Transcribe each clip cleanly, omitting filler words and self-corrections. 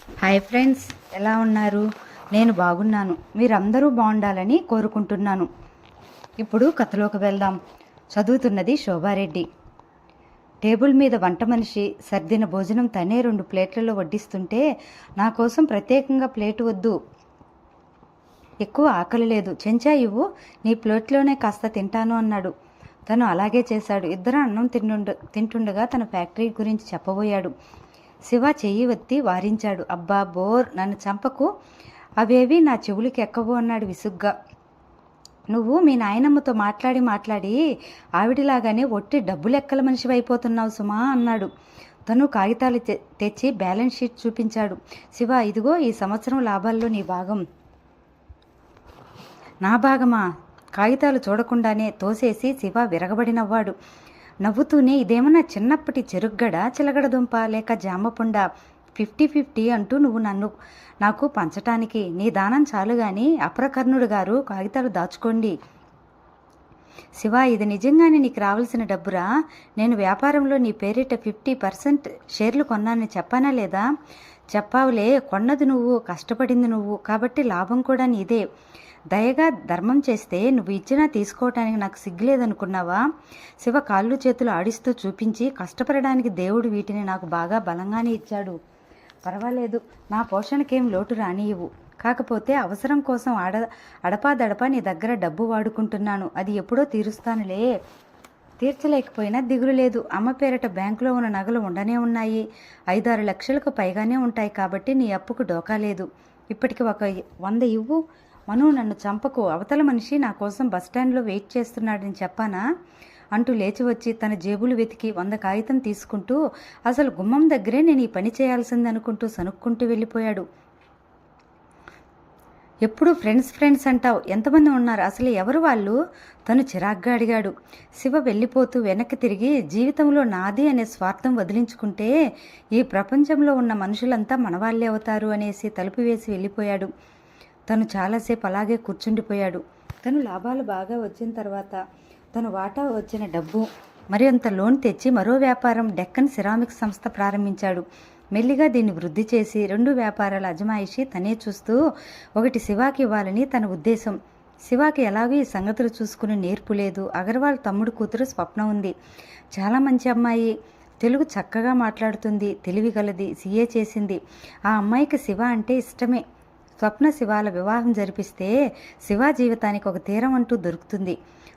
Hi friends, ఎలా ఉన్నారు? నేను బాగున్నాను. మీరందరూ బాగుండాలని కోరుకుంటున్నాను. ఇప్పుడు కథలోకి వెళ్దాం. చదువుతున్నది శోభారెడ్డి. టేబుల్ మీద వంట మనిషి సర్దిన భోజనం తనే 2 ప్లేట్లలో వడ్డిస్తుంటే, నా కోసం ప్రత్యేకంగా ప్లేటు వద్దు, ఎక్కువ ఆకలి లేదు, చెంచా ఇవ్వు, నీ ప్లేట్లోనే కాస్త తింటాను అన్నాడు. తను అలాగే చేశాడు. ఇద్దరు అన్నం తింటుండగా తన ఫ్యాక్టరీ గురించి చెప్పబోయాడు. శివ చెయ్యి వత్తి వారించాడు. అబ్బా బోర్, నన్ను చంపకు, అవేవి నా చెవులకి ఎక్కవు అన్నాడు విసుగ్గా. నువ్వు మీ నాయనమ్మతో మాట్లాడి ఆవిడిలాగానే ఒట్టి డబ్బు లెక్కల మనిషి అయిపోతున్నావు సుమా అన్నాడు. తను కాగితాలు తెచ్చి బ్యాలెన్స్ షీట్ చూపించాడు. శివ, ఇదిగో ఈ సంవత్సరం లాభాల్లో నీ భాగం. నా భాగమా? కాగితాలు చూడకుండానే తోసేసి శివ విరగబడి నవ్వాడు. నవ్వుతూనే, ఇదేమన్నా చిన్నప్పటి చెరుగ్గడ, చిలగడదుంప లేక జామపుండ? 50-50 అంటూ నువ్వు నాకు పంచటానికి? నీ దానం చాలు గాని అప్రకర్ణుడు గారు కాగితాలు దాచుకోండి. శివ, ఇది నిజంగానే నీకు రావాల్సిన డబ్బురా? నేను వ్యాపారంలో నీ పేరిట 50% షేర్లు కొన్నానని చెప్పానా లేదా? చెప్పావులే, కొన్నది నువ్వు, కష్టపడింది నువ్వు, కాబట్టి లాభం కూడా నీదే. దయగా ధర్మం చేస్తే నువ్వు ఇచ్చినా తీసుకోవటానికి నాకు సిగ్గులేదనుకున్నావా? శివ కాళ్ళు చేతులు ఆడిస్తూ చూపించి, కష్టపడడానికి దేవుడు వీటిని నాకు బాగా బలంగానే ఇచ్చాడు. పర్వాలేదు, నా పోషణకేం లోటు రానియవు. కాకపోతే అవసరం కోసం అడపాదడపా నీ దగ్గర డబ్బు వాడుకుంటున్నాను. అది ఎప్పుడో తీరుస్తానులే. తీర్చలేకపోయినా దిగులు లేదు. అమ్మ పేరట బ్యాంకులో ఉన్న నగలు ఉండనే ఉన్నాయి. 5-6 లక్షలకు పైగానే ఉంటాయి. కాబట్టి నీ అప్పుకు డోకా లేదు. ఇప్పటికి ఒక 100 ఇవ్వు. మను, నన్ను చంపకు. అవతల మనిషి నా కోసం బస్టాండ్లో వెయిట్ చేస్తున్నాడని చెప్పానా అంటూ లేచి వచ్చి తన జేబులు వెతికి 100 కాగితం తీసుకుంటూ, అసలు గుమ్మం దగ్గరే నేను ఈ పని చేయాల్సిందనుకుంటూ సనుక్కుంటూ వెళ్ళిపోయాడు. ఎప్పుడు ఫ్రెండ్స్ అంటావు, ఎంతమంది ఉన్నారు? అసలు ఎవరు వాళ్ళు? తను చిరాగ్గా అడిగాడు. శివ వెళ్ళిపోతూ వెనక్కి తిరిగి, జీవితంలో నాది అనే స్వార్థం వదిలించుకుంటే ఈ ప్రపంచంలో ఉన్న మనుషులంతా మనవాళ్లే అవుతారు అనేసి తలుపు వేసి వెళ్ళిపోయాడు. తను చాలాసేపు అలాగే కూర్చుండిపోయాడు. తను లాభాలు బాగా వచ్చిన తర్వాత తను వాటా వచ్చిన డబ్బు మరి అంత లోన్ తెచ్చి మరో వ్యాపారం డెక్కన్ సిరామిక్స్ సంస్థ ప్రారంభించాడు. మెల్లిగా దీన్ని వృద్ధి చేసి 2 వ్యాపారాల అజమాయిషి తనే చూస్తూ ఒకటి శివాకి ఇవ్వాలని తన ఉద్దేశం. శివాకి ఎలాగో ఈ సంగతులు చూసుకుని నేర్పు లేదు. అగర్వాల్ తమ్ముడు కూతురు స్వప్న ఉంది. చాలా మంచి అమ్మాయి. తెలుగు చక్కగా మాట్లాడుతుంది. తెలివిగలది. CA చేసింది. ఆ అమ్మాయికి శివ అంటే ఇష్టమే. స్వప్న శివాల వివాహం జరిపిస్తే శివ జీవితానికి ఒక తీరం అంటూ దొరుకుతుంది.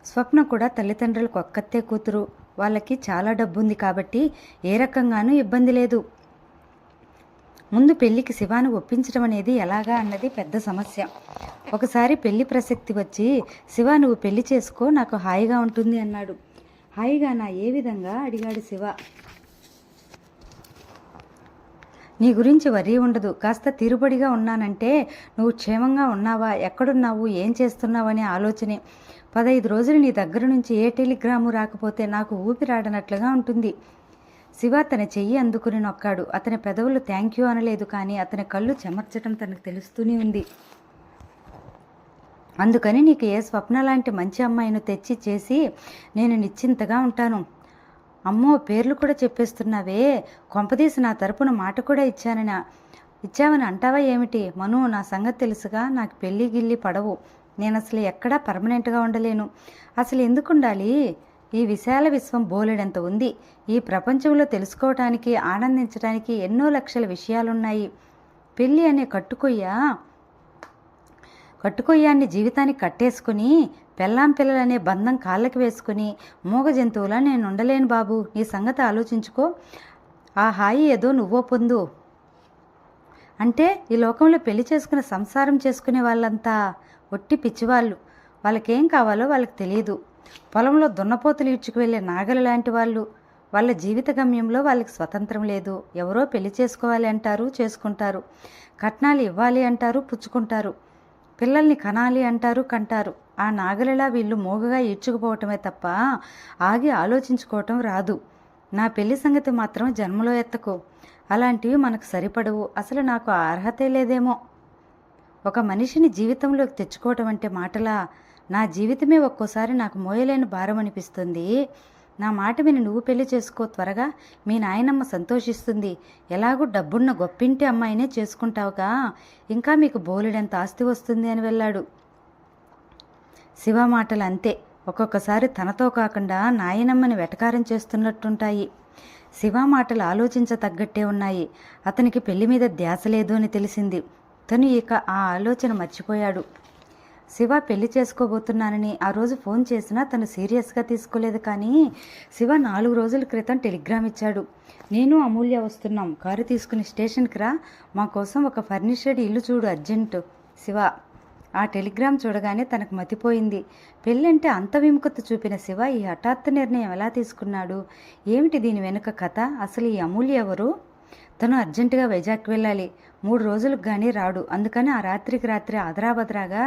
స్వప్న కూడా తల్లిదండ్రులకు ఒక్కతే కూతురు. వాళ్ళకి చాలా డబ్బుంది కాబట్టి ఏ రకంగానూ ఇబ్బంది లేదు. ముందు పెళ్లికి శివాను ఒప్పించడం అనేది ఎలాగా అన్నది పెద్ద సమస్య. ఒకసారి పెళ్లి ప్రసక్తి వచ్చి, శివ నువ్వు పెళ్లి చేసుకో, నాకు హాయిగా ఉంటుంది అన్నాడు. హాయిగా నా ఏ విధంగా అడిగాడు శివ. నీ గురించి వరీ ఉండదు. కాస్త తీరుబడిగా ఉన్నానంటే నువ్వు క్షేమంగా ఉన్నావా, ఎక్కడున్నావు, ఏం చేస్తున్నావు అనే ఆలోచనే. 15 రోజులు నీ దగ్గర నుంచి ఏ టెలిగ్రాము రాకపోతే నాకు ఊపిరాడనట్లుగా ఉంటుంది. శివ తన చెయ్యి అందుకుని నొక్కాడు. అతని పెదవులు థ్యాంక్ యూ అనలేదు, కానీ అతని కళ్ళు చెమర్చటం తనకు తెలుస్తూనే ఉంది. అందుకని నీకు ఏ స్వప్న లాంటి మంచి అమ్మాయిని తెచ్చి చేసి నేను నిశ్చింతగా ఉంటాను. అమ్మో, పేర్లు కూడా చెప్పేస్తున్నావే. కొంపదీసి నా తరపున మాట కూడా ఇచ్చావని అంటావా ఏమిటి? మను, నా సంగతి తెలుసుగా. నాకు పెళ్ళి గిల్లి పడవు. నేను అసలు ఎక్కడా పర్మనెంట్గా ఉండలేను. అసలు ఎందుకు ఉండాలి? ఈ విశాల విశ్వం బోలెడంత ఉంది. ఈ ప్రపంచంలో తెలుసుకోవటానికి, ఆనందించడానికి ఎన్నో లక్షల విషయాలున్నాయి. పెళ్ళి అనే కట్టుకొయ్యాన్ని జీవితానికి కట్టేసుకుని పెళ్ళాం పిల్లలనే బంధం కాళ్ళకి వేసుకుని మూగ జంతువులా నేను ఉండలేను బాబు. నీ సంగతి ఆలోచించుకో. ఆ హాయి ఏదో నువ్వో పొందు. అంటే ఈ లోకంలో పెళ్లి చేసుకుని సంసారం చేసుకునే వాళ్ళంతా ఒట్టి పిచ్చివాళ్ళు. వాళ్ళకేం కావాలో వాళ్ళకి తెలియదు. పొలంలో దున్నపోతులు ఈడ్చుకు వెళ్ళే నాగలు లాంటి వాళ్ళు. వాళ్ళ జీవిత గమ్యంలో వాళ్ళకి స్వతంత్రం లేదు. ఎవరో పెళ్లి చేసుకోవాలి అంటారు, చేసుకుంటారు. కట్నాలు ఇవ్వాలి అంటారు, పుచ్చుకుంటారు. పిల్లల్ని కనాలి అంటారు, కంటారు. ఆ నాగలిలా వీళ్ళు మోగగా ఈడ్చుకుపోవటమే తప్ప ఆగి ఆలోచించుకోవటం రాదు. నా పెళ్లి సంగతి మాత్రం జన్మలో ఎత్తకు. అలాంటివి మనకు సరిపడవు. అసలు నాకు ఆ అర్హతే లేదేమో. ఒక మనిషిని జీవితంలోకి తెచ్చుకోవటం అంటే మాటలా? నా జీవితమే ఒక్కోసారి నాకు మోయలేని భారం అనిపిస్తుంది. నా మాట విని నువ్వు పెళ్లి చేసుకో త్వరగా, మీ నాయనమ్మ సంతోషిస్తుంది. ఎలాగూ డబ్బున్న గొప్పింటి అమ్మాయినే చేసుకుంటావుగా, ఇంకా మీకు బోలెడంత ఆస్తి వస్తుంది అని వెళ్ళాడు. శివ మాటలు అంతే, ఒక్కొక్కసారి తనతో కాకుండా నాయనమ్మని వెటకారం చేస్తున్నట్టుంటాయి. శివ మాటలు ఆలోచించతగ్గట్టే ఉన్నాయి. అతనికి పెళ్లి మీద ధ్యాస లేదు అని తెలిసింది. తను ఇక ఆ ఆలోచన మర్చిపోయాడు. శివ పెళ్లి చేసుకోబోతున్నానని ఆ రోజు ఫోన్ చేసినా తను సీరియస్గా తీసుకోలేదు. కానీ శివ 4 రోజుల క్రితం టెలిగ్రామ్ ఇచ్చాడు. నేను అమూల్య వస్తున్నాం, కారు తీసుకుని స్టేషన్కి రా, మా కోసం ఒక ఫర్నిచర్డ్ ఇల్లు చూడు అర్జెంటు. శివ. ఆ టెలిగ్రామ్ చూడగానే తనకు మతిపోయింది. పెళ్ళంటే అంత విముఖత చూపిన శివ ఈ హఠాత్తు నిర్ణయం ఎలా తీసుకున్నాడు? ఏమిటి దీని వెనుక కథ? అసలు ఈ అమూల్య ఎవరు? తను అర్జెంటుగా వైజాగ్ వెళ్ళాలి. 3 రోజులకు కానీ రాడు. అందుకని ఆ రాత్రికి రాత్రి ఆదరాబద్రాగా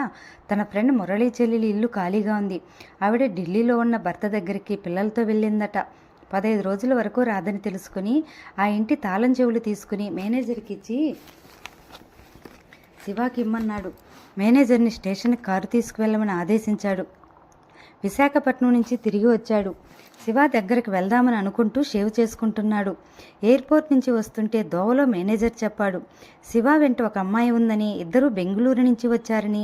తన ఫ్రెండ్ మురళీ చెల్లెలి ఇల్లు ఖాళీగా ఉంది. ఆవిడ ఢిల్లీలో ఉన్న భర్త దగ్గరికి పిల్లలతో వెళ్ళిందట. 15 రోజుల వరకు రాదని తెలుసుకుని ఆ ఇంటి తాళం చెవులు తీసుకుని మేనేజర్కి ఇచ్చి శివాకి ఇమ్మన్నాడు. మేనేజర్ని స్టేషన్కి కారు తీసుకువెళ్ళమని ఆదేశించాడు. విశాఖపట్నం నుంచి తిరిగి వచ్చాడు. శివ దగ్గరికి వెళ్దామని అనుకుంటూ షేవ్ చేసుకుంటున్నాడు. ఎయిర్పోర్ట్ నుంచి వస్తుంటే దోవలో మేనేజర్ చెప్పాడు, శివ వెంట ఒక అమ్మాయి ఉందని, ఇద్దరూ బెంగళూరు నుంచి వచ్చారని,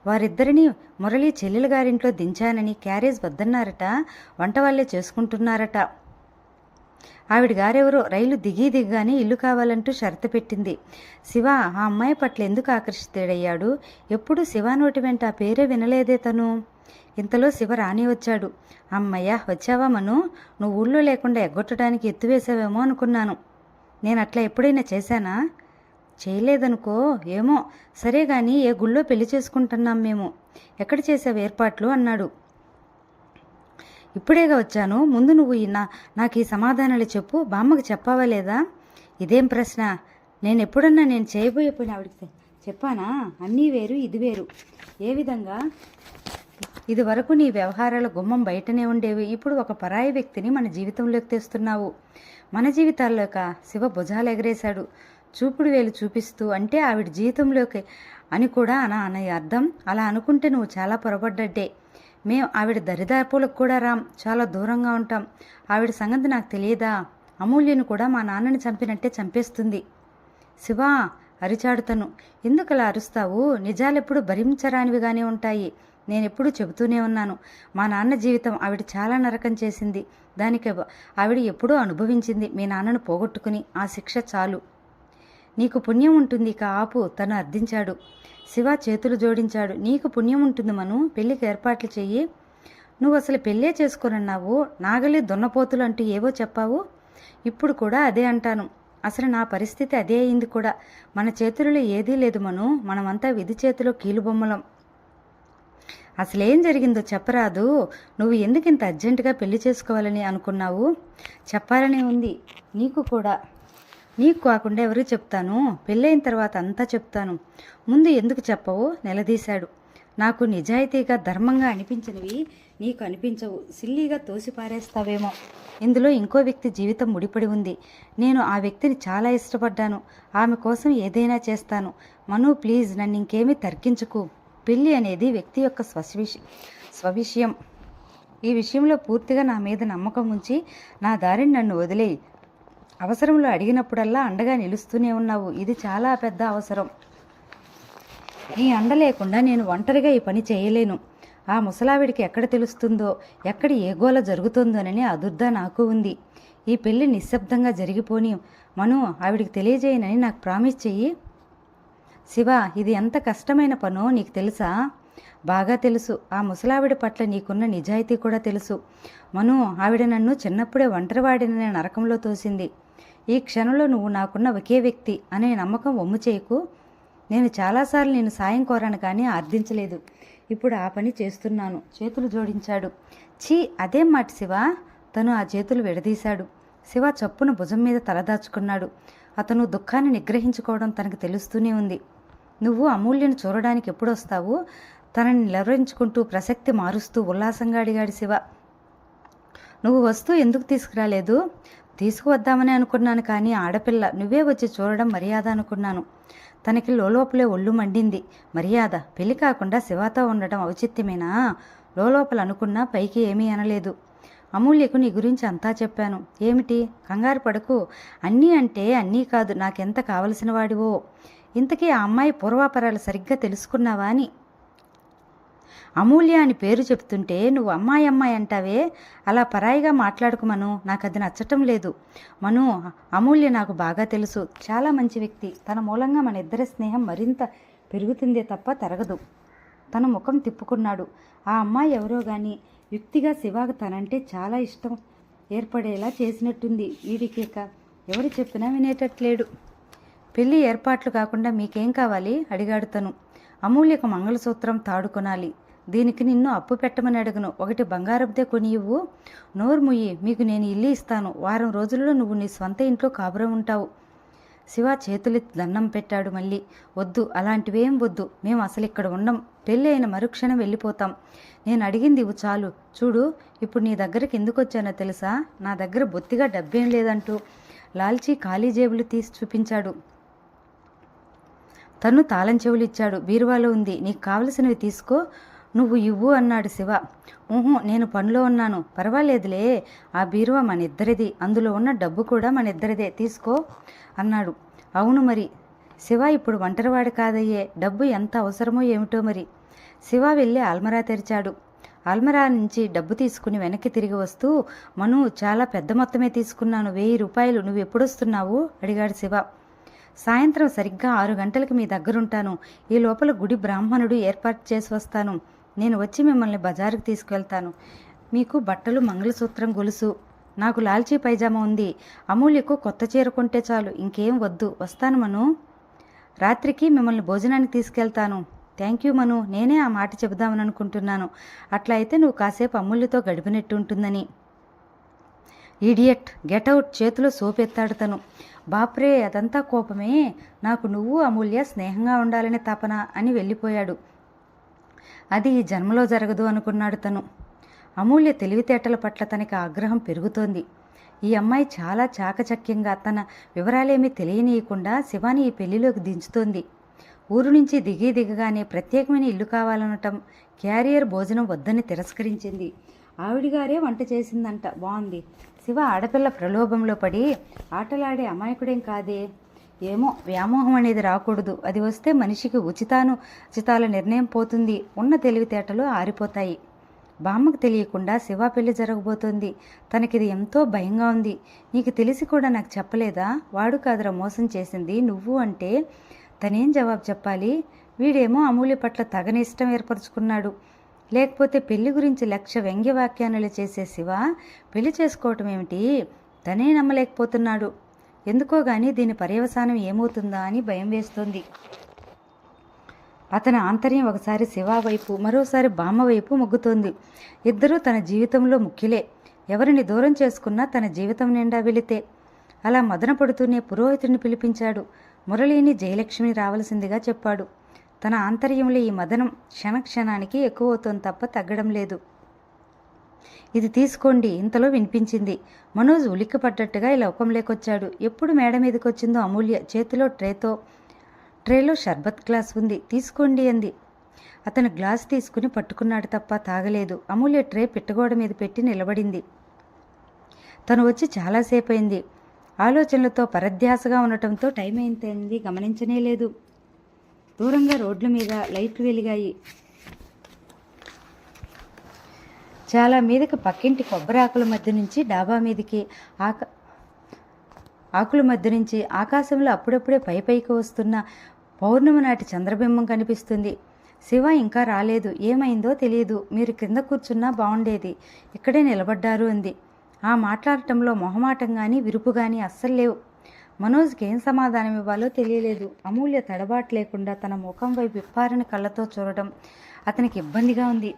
వారిద్దరిని మురళి చెల్లెలు గారింట్లో దించానని, క్యారేజ్ వద్దన్నారట, వంట వాళ్ళే చేసుకుంటున్నారట. ఆవిడ గారెవరో రైలు దిగగానే ఇల్లు కావాలంటూ షరతు పెట్టింది. శివ ఆ అమ్మాయి పట్ల ఎందుకు ఆకర్షితుడయ్యాడు? ఎప్పుడు శివ నోటి వెంట ఆ పేరే వినలేదే తను. ఇంతలో శివ రాని వచ్చాడు. అమ్మయ్య వచ్చావా మను, నువ్వు ఊళ్ళో లేకుండా ఎగ్గొట్టడానికి ఎత్తువేసావేమో అనుకున్నాను. నేను అట్లా ఎప్పుడైనా చేశానా? చేయలేదనుకో. ఏమో, సరే గాని ఏ గుళ్ళో పెళ్లి చేసుకుంటున్నాం మేము, ఎక్కడ చేసావు ఏర్పాట్లు అన్నాడు. ఇప్పుడేగా వచ్చాను, ముందు నువ్వు నాకు ఈ సమాధానాలు చెప్పు, బామ్మకు చెప్పావా లేదా? ఇదేం ప్రశ్న? నేను ఎప్పుడన్నా నేను చేయబోయే పని ఆవిడికి చెప్పానా? అన్నీ వేరు ఇది వేరు. ఏ విధంగా? ఇది వరకు నీ వ్యవహారాల గుమ్మం బయటనే ఉండేవి, ఇప్పుడు ఒక పరాయి వ్యక్తిని మన జీవితంలోకి తెస్తున్నావు. మన జీవితాల్లోక? శివ భుజాలు ఎగరేశాడు చూపుడు వేలు చూపిస్తూ. అంటే ఆవిడ జీవితంలోకి అని కూడా అనే అర్థం? అలా అనుకుంటే నువ్వు చాలా పొరపడ్డట్టే. మేం ఆవిడ దరిదాపులకు కూడా రాం, చాలా దూరంగా ఉంటాం. ఆవిడ సంగతి నాకు తెలియదా? అమూల్యను కూడా మా నాన్నని చంపినట్టే చంపేస్తుంది. శివా అరిచాడుతను. ఎందుకలా అరుస్తావు? నిజాలెప్పుడు భరించరానివిగానే ఉంటాయి. నేనెప్పుడు చెబుతూనే ఉన్నాను, మా నాన్న జీవితం ఆవిడ చాలా నరకం చేసింది. దానికి ఆవిడ ఎప్పుడూ అనుభవించింది మీ నాన్నను పోగొట్టుకుని. ఆ శిక్ష చాలు. నీకు పుణ్యం ఉంటుంది, ఇక ఆపు, తను అర్థించాడు. శివ చేతులు జోడించాడు. నీకు పుణ్యం ఉంటుంది మను, పెళ్ళికి ఏర్పాట్లు చెయ్యి. నువ్వు అసలు పెళ్ళే చేసుకోనన్నావు, నాగలి దున్నపోతులు అంటూ ఏవో చెప్పావు. ఇప్పుడు కూడా అదే అంటాను. అసలు నా పరిస్థితి అదే అయింది కూడా. మన చేతులలో ఏదీ లేదు మను, మనమంతా విధి చేతిలో కీలుబొమ్మలం. అసలేం జరిగిందో చెప్పరాదు? నువ్వు ఎందుకు ఇంత అర్జెంటుగా పెళ్లి చేసుకోవాలని అనుకున్నావు? చెప్పాలనే ఉంది నీకు కూడా. నీకు కాకుండా ఎవరు చెప్తాను? పెళ్ళైన తర్వాత అంతా చెప్తాను. ముందు ఎందుకు చెప్పవు? నిలదీశాడు. నాకు నిజాయితీగా ధర్మంగా అనిపించినవి నీకు అనిపించవు, సిల్లీగా తోసిపారేస్తావేమో. ఇందులో ఇంకో వ్యక్తి జీవితం ముడిపడి ఉంది. నేను ఆ వ్యక్తిని చాలా ఇష్టపడ్డాను. ఆమె కోసం ఏదైనా చేస్తాను. మను ప్లీజ్, నన్ను ఇంకేమీ తర్కించుకు. పెళ్ళి అనేది వ్యక్తి యొక్క స్వవిషయం. ఈ విషయంలో పూర్తిగా నా మీద నమ్మకం ఉంచి నా దారిని నన్ను వదిలేయి. అవసరంలో అడిగినప్పుడల్లా అండగా నిలుస్తూనే ఉన్నావు. ఇది చాలా పెద్ద అవసరం. నీ అండ లేకుండా నేను ఒంటరిగా ఈ పని చేయలేను. ఆ ముసలావిడికి ఎక్కడ తెలుస్తుందో, ఎక్కడ ఏ గోల జరుగుతుందోనని అదుర్దా నాకు ఉంది. ఈ పెళ్లి నిశ్శబ్దంగా జరిగిపోని మను, ఆవిడికి తెలియజేయనని నాకు ప్రామిస్ చెయ్యి. శివ, ఇది ఎంత కష్టమైన పనో నీకు తెలుసా? బాగా తెలుసు. ఆ ముసలావిడ పట్ల నీకున్న నిజాయితీ కూడా తెలుసు. మను, ఆవిడ నన్ను చిన్నప్పుడే ఒంటరివాడిన నరకంలో తోసింది. ఈ క్షణంలో నువ్వు నాకున్న ఒకే వ్యక్తి అనే నమ్మకం వమ్ము చేయకు. నేను చాలాసార్లు నేను సాయం కోరాను కానీ అర్థించలేదు. ఇప్పుడు ఆ పని చేస్తున్నాను. చేతులు జోడించాడు. ఛీ, అదేం మాట శివ? తను ఆ చేతులు విడదీశాడు. శివ చప్పున భుజం మీద తలదాచుకున్నాడు. అతను దుఃఖాన్ని నిగ్రహించుకోవడం తనకు తెలుస్తూనే ఉంది. నువ్వు అమూల్యను చూడడానికి ఎప్పుడు వస్తావు? తనని నిలవరించుకుంటూ ప్రసక్తి మారుస్తూ ఉల్లాసంగా అడిగాడు శివ. నువ్వు వస్తూ ఎందుకు తీసుకురాలేదు? తీసుకువద్దామని అనుకున్నాను కానీ ఆడపిల్ల, నువ్వే వచ్చి చూడడం మర్యాద అనుకున్నాను. తనకి లోపలే ఒళ్ళు మండింది. మర్యాద? పెళ్లి కాకుండా శివతో ఉండడం ఔచిత్యమేనా? లోపల అనుకున్నా పైకి ఏమీ అనలేదు. అమూల్యకు నీ గురించి అంతా చెప్పాను. ఏమిటి? కంగారు పడకు. అన్నీ అంటే అన్నీ కాదు, నాకెంత కావలసిన వాడివో. ఇంతకీ ఆ అమ్మాయి పూర్వాపరాలు సరిగ్గా తెలుసుకున్నావా అని. అమూల్య అని పేరు చెప్తుంటే నువ్వు అమ్మాయి అమ్మాయి అంటావే, అలా పరాయిగా మాట్లాడుకు మను. నాకు అది నచ్చటం లేదు. మను, అమూల్య నాకు బాగా తెలుసు. చాలా మంచి వ్యక్తి. తన మూలంగా మన ఇద్దరి స్నేహం మరింత పెరుగుతుందే తప్ప తరగదు. తన ముఖం తిప్పుకున్నాడు. ఆ అమ్మాయి ఎవరో గాని యుక్తిగా శివాకు తనంటే చాలా ఇష్టం ఏర్పడేలా చేసినట్టుంది. వీడికేక ఎవరు చెప్పినా వినేటట్లేడు. పెళ్లి ఏర్పాట్లు కాకుండా మీకేం కావాలి అడిగాడు తను. అమూల్యకు మంగళసూత్రం తాడు కొనాలి. దీనికి నిన్ను అప్పు పెట్టమని అడుగును. ఒకటి బంగారంతే కొని ఇవ్వు. నోరు ముయ్యి. మీకు నేను ఇల్లు ఇస్తాను. వారం రోజుల్లో నువ్వు నీ స్వంత ఇంట్లో కాపురం ఉంటావు. శివ చేతులెత్తి దండం పెట్టాడు మళ్ళీ. వద్దు, అలాంటివేం వద్దు. మేము అసలు ఇక్కడ ఉండం. పెళ్ళి అయిన మరుక్షణం వెళ్ళిపోతాం. నేను అడిగింది ఇవ్వు చాలు. చూడు, ఇప్పుడు నీ దగ్గరికి ఎందుకు వచ్చానో తెలుసా? నా దగ్గర బొత్తిగా డబ్బేం లేదంటూ లాల్చీ ఖాళీ జేబులు తీసి చూపించాడు. తను తాళం చెవులు ఇచ్చాడు. బీరువాలో ఉంది. నీకు కావలసినవి తీసుకో, నువ్వు ఇవ్వు అన్నాడు శివ. నేను పనిలో ఉన్నాను. పర్వాలేదులే, ఆ బీరువా మన ఇద్దరిది. అందులో ఉన్న డబ్బు కూడా మన ఇద్దరిదే. తీసుకో అన్నాడు. అవును మరి, శివ ఇప్పుడు ఒంటరివాడు కాదయ్యే. డబ్బు ఎంత అవసరమో ఏమిటో మరి. శివ వెళ్ళి ఆల్మరా తెరిచాడు. ఆల్మరా నుంచి డబ్బు తీసుకుని వెనక్కి తిరిగి వస్తూ, మను, చాలా పెద్ద మొత్తమే తీసుకున్నాను. 1000 రూపాయలు. నువ్వు ఎప్పుడొస్తున్నావు అడిగాడు శివ. సాయంత్రం సరిగ్గా 6 గంటలకు మీ దగ్గరుంటాను. ఈ లోపల గుడి బ్రాహ్మణుడు ఏర్పాటు చేసి వస్తాను. నేను వచ్చి మిమ్మల్ని బజారుకు తీసుకువెళ్తాను. మీకు బట్టలు, మంగళసూత్రం, గొలుసు. నాకు లాల్చీ పైజామా ఉంది. అమూల్యకు కొత్త చీర కొంటే చాలు. ఇంకేం వద్దు. వస్తాను మను. రాత్రికి మిమ్మల్ని భోజనానికి తీసుకెళ్తాను. థ్యాంక్ యూ మను. నేనే ఆ మాట చెబుదామని అనుకుంటున్నాను. అట్లా అయితే నువ్వు కాసేపు అమూల్యతో గడిపినట్టు ఉంటుందని. Idiot, get out. చేతిలో సోపెత్తాడు తను. బాప్రే, అదంతా కోపమే. నాకు నువ్వు అమూల్య స్నేహంగా ఉండాలని తపన అని వెళ్ళిపోయాడు. అది ఈ జన్మలో జరగదు అనుకున్నాడు తను. అమూల్య తెలివితేటల పట్ల తనకి ఆగ్రహం పెరుగుతోంది. ఈ అమ్మాయి చాలా చాకచక్యంగా తన వివరాలేమీ తెలియనీయకుండా శివాని ఈ పెళ్లిలోకి దించుతోంది. ఊరు నుంచి దిగగానే ప్రత్యేకమైన ఇల్లు కావాలనటం, క్యారియర్ భోజనం వద్దని తిరస్కరించింది. ఆవిడిగారే వంట చేసిందంట. బాగుంది. శివ ఆడపిల్ల ప్రలోభంలో పడి ఆటలాడే అమాయకుడేం కాదే. ఏమో, వ్యామోహం అనేది రాకూడదు. అది వస్తే మనిషికి ఉచితాల నిర్ణయం పోతుంది. ఉన్న తెలివితేటలు ఆరిపోతాయి. బామ్మకు తెలియకుండా శివ పెళ్లి జరగబోతోంది. తనకిది ఎంతో భయంగా ఉంది. నీకు తెలిసి కూడా నాకు చెప్పలేదా? వాడు కాదురా మోసం చేసింది, నువ్వు అంటే తనేం జవాబు చెప్పాలి? వీడేమో అమూల్య పట్ల తగని ఇష్టం ఏర్పరచుకున్నాడు. లేకపోతే పెళ్లి గురించి లక్ష వ్యంగ్యవాక్యానులు చేసే శివ పెళ్లి చేసుకోవటం ఏమిటి? తనే నమ్మలేకపోతున్నాడు. ఎందుకో గాని దీని పర్యవసానం ఏమవుతుందా అని భయం వేస్తోంది. అతని ఆంతర్యం ఒకసారి శివ వైపు, మరోసారి బామ్మ వైపు మొగ్గుతోంది. ఇద్దరూ తన జీవితంలో ముఖ్యులే. ఎవరిని దూరం చేసుకున్నా తన జీవితం నిండా వెళితే. అలా మదన పడుతూనే పురోహితుడిని పిలిపించాడు. మురళిని, జయలక్ష్మిని రావలసిందిగా చెప్పాడు. తన ఆంతర్యంలో ఈ మదనం క్షణక్షణానికి ఎక్కువవుతోంది తప్ప తగ్గడం లేదు. ఇది తీసుకోండి. ఇంతలో వినిపించింది. మనోజ్ ఉలిక్కిపడ్డట్టుగా ఈ లోకంలోకొచ్చాడు. ఎప్పుడు మేడ మీదకి వచ్చిందో అమూల్య చేతిలో ట్రేలో షర్బత్ గ్లాస్ ఉంది. తీసుకోండి అంది. అతను గ్లాస్ తీసుకుని పట్టుకున్నాడు తప్ప తాగలేదు. అమూల్య ట్రే పిట్టగోడ మీద పెట్టి నిలబడింది. తను వచ్చి చాలాసేపు అయింది. ఆలోచనలతో పరధ్యాసగా ఉండటంతో టైం అయింది గమనించనే లేదు. దూరంగా రోడ్ల మీద లైట్లు వెలిగాయి. చాలా మీదకి పక్కింటి కొబ్బరి ఆకుల మధ్య నుంచి డాబా మీదకి ఆకుల మధ్య నుంచి ఆకాశంలో అప్పుడప్పుడే పైకి వస్తున్న పౌర్ణమి నాటి చంద్రబింబం కనిపిస్తుంది. శివ ఇంకా రాలేదు. ఏమైందో తెలియదు. మీరు కింద కూర్చున్నా బాగుండేది. ఇక్కడే నిలబడ్డారు అంది. ఆ మాట్లాడటంలో మొహమాటం కానీ విరుపు కానీ అస్సలు లేవు. మనోజ్కి ఏం సమాధానం ఇవ్వాలో తెలియలేదు. అమూల్య తడబాటు లేకుండా తన ముఖం వైపు విప్పారని కళ్ళతో చూడడం అతనికి ఇబ్బందిగా ఉంది.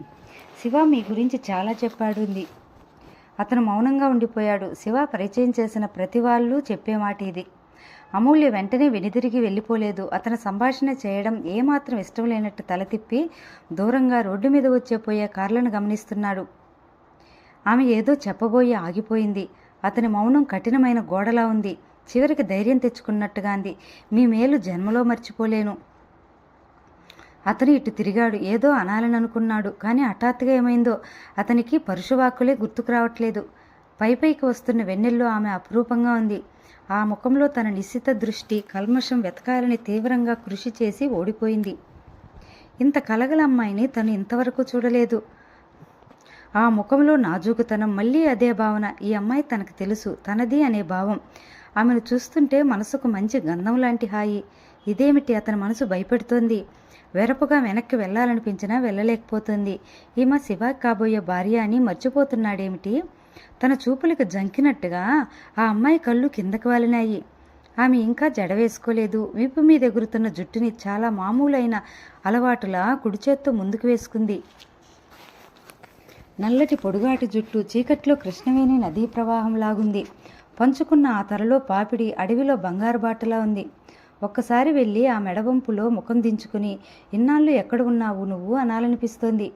శివ మీ గురించి చాలా చెప్పాడు ఉంది. అతను మౌనంగా ఉండిపోయాడు. శివ పరిచయం చేసిన ప్రతి వాళ్ళు చెప్పే మాట ఇది. అమూల్య వెంటనే వెనుదిరిగి వెళ్ళిపోలేదు. అతను సంభాషణ చేయడం ఏమాత్రం ఇష్టం లేనట్టు తల తిప్పి దూరంగా రోడ్డు మీద పోయే కార్లను గమనిస్తున్నాడు. ఆమె ఏదో చెప్పబోయి ఆగిపోయింది. అతని మౌనం కఠినమైన గోడలా ఉంది. చివరికి ధైర్యం తెచ్చుకున్నట్టుగా అంది. మీ మేలు జన్మలో మర్చిపోలేను. అతను ఇటు తిరిగాడు. ఏదో అనాలని అనుకున్నాడు. కానీ హఠాత్తుగా ఏమైందో అతనికి పరుషవాక్కులే గుర్తుకు రావట్లేదు. పైపైకి వస్తున్న వెన్నెల్లో ఆమె అపురూపంగా ఉంది. ఆ ముఖంలో తన నిశ్చిత దృష్టి కల్మషం వెతకాలని తీవ్రంగా కృషి చేసి ఓడిపోయింది. ఇంత కలగల అమ్మాయిని తను ఇంతవరకు చూడలేదు. ఆ ముఖంలో నాజూకుతనం, మళ్ళీ అదే భావన. ఈ అమ్మాయి తనకు తెలుసు, తనది అనే భావం. ఆమెను చూస్తుంటే మనసుకు మంచి గంధం లాంటి హాయి. ఇదేమిటి, అతని మనసు భయపెడుతోంది. వెరపుగా వెనక్కి వెళ్ళాలనిపించినా వెళ్ళలేకపోతుంది. ఈమె శివాకి కాబోయే భార్య అని మర్చిపోతున్నాడేమిటి? తన చూపులకు జంకినట్టుగా ఆ అమ్మాయి కళ్ళు కిందకి వాలినాయి. ఆమె ఇంకా జడ వేసుకోలేదు. వీపు మీద ఎగురుతున్న జుట్టుని చాలా మామూలైన అలవాటులా కుడి చేత్తో ముందుకు వేసుకుంది. నల్లటి పొడుగాటి జుట్టు చీకట్లో కృష్ణవేణి నదీ ప్రవాహంలాగుంది. పంచుకున్న ఆ తలలో పాపిడి అడవిలో బంగారు బాటలా ఉంది. ఒక్కసారి వెళ్ళి ఆ మెడవంపులో ముఖం దించుకుని ఇన్నాళ్ళు ఎక్కడ ఉన్నావు నువ్వు అనాలనిపిస్తోంది.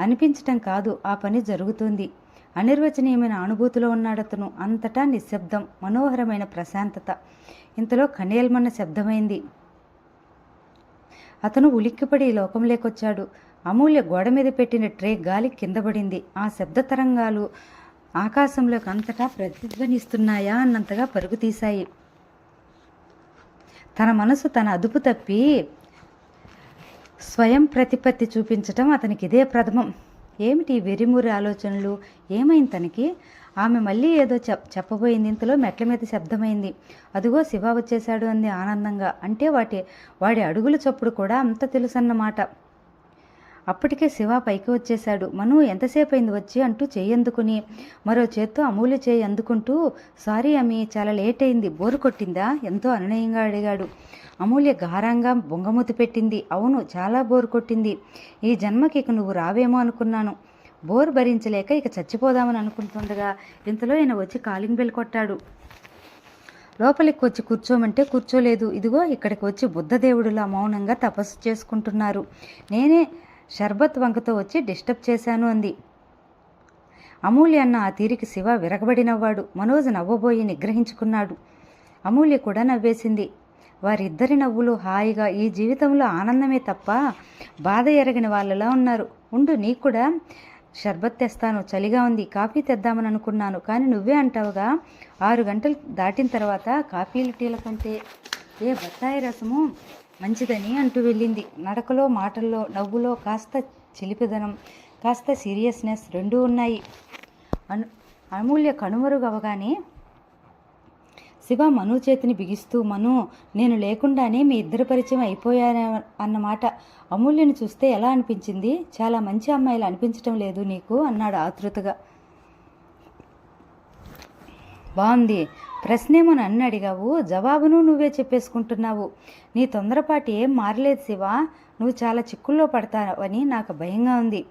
అనిపించటం కాదు, ఆ పని జరుగుతోంది. అనిర్వచనీయమైన అనుభూతిలో ఉన్నాడతను. అంతటా నిశ్శబ్దం, మనోహరమైన ప్రశాంతత. ఇంతలో కనేల్మన్న శబ్దమైంది. అతను ఉలిక్కిపడి లోకంలోకొచ్చాడు. అమూల్య గోడ మీద పెట్టిన ట్రే గాలి కింద పడింది. ఆ శబ్ద తరంగాలు ఆకాశంలోకి అంతటా ప్రతిధ్వనిస్తున్నాయా అన్నంతగా పరుగు తీశాయి. తన మనసు తన అదుపు తప్పి స్వయం ప్రతిపత్తి చూపించటం అతనికి ఇదే ప్రథమం. ఏమిటి వెరిమురి ఆలోచనలు? ఏమైంది తనకి? ఆమె మళ్ళీ ఏదో చెప్పబోయింది. ఇంతలో మెట్ల మీద శబ్దమైంది. అదిగో శివ వచ్చేశాడు అంది ఆనందంగా. అంటే వాడి అడుగుల చప్పుడు కూడా అంత తెలుసన్నమాట. అప్పటికే శివ పైకి వచ్చేశాడు. మను ఎంతసేపు అయింది వచ్చి అంటూ చెయ్యి అందుకుని మరో చేత్తో అమూల్య చేయి అందుకుంటూ, సారీ అమ్మి, చాలా లేట్ అయింది, బోరు కొట్టిందా ఎంతో అనునయంగా అడిగాడు. అమూల్య గారంగా బొంగమూతి పెట్టింది. అవును, చాలా బోరు కొట్టింది. ఈ జన్మకి ఇక నువ్వు రావేమో అనుకున్నాను. బోరు భరించలేక ఇక చచ్చిపోదామని అనుకుంటుండగా ఇంతలో ఈయన వచ్చి కాలింగ్ బెల్ కొట్టాడు. లోపలికి వచ్చి కూర్చోమంటే కూర్చోలేదు. ఇదిగో ఇక్కడికి వచ్చి బుద్ధదేవుడులా మౌనంగా తపస్సు చేసుకుంటున్నారు. నేనే షర్బత్ వంకతో వచ్చి డిస్టర్బ్ చేశాను అంది. అమూల్య అన్న ఆ తీరికి శివ విరగబడి నవ్వాడు. మనోజ్ నవ్వబోయి నిగ్రహించుకున్నాడు. అమూల్య కూడా నవ్వేసింది. వారిద్దరి నవ్వులు హాయిగా ఈ జీవితంలో ఆనందమే తప్ప బాధ ఎరగని వాళ్ళలా ఉన్నారు. ఉండు, నీకు కూడా షర్బత్ తెస్తాను, చలిగా ఉంది, కాఫీ తెద్దామని అనుకున్నాను, కానీ నువ్వే అంటావుగా 6 గంటలు దాటిన తర్వాత కాఫీలు టీల కంటే ఏ బత్తాయి రసము మంచిదని అంటూ వెళ్ళింది. నడకలో, మాటల్లో, నవ్వులో కాస్త చిలిపిదనం, కాస్త సీరియస్నెస్ రెండూ ఉన్నాయి. అమూల్య కనుమరుగవగానే శివ మను చేతిని బిగిస్తూ, మను, నేను లేకుండానే మీ ఇద్దరు పరిచయం అయిపోయాను అన్నమాట. అమూల్యను చూస్తే ఎలా అనిపించింది? చాలా మంచి అమ్మాయిలు అనిపించటం లేదు నీకు అన్నాడు ఆతృతగా. బాగుంది. ప్రశ్నేమో నన్ను అడిగావు, జవాబును నువ్వే చెప్పేసుకుంటున్నావు. నీ తొందరపాటు ఏం మారలేదు శివ. నువ్వు చాలా చిక్కుల్లో పడతావని నాకు భయంగా ఉంది.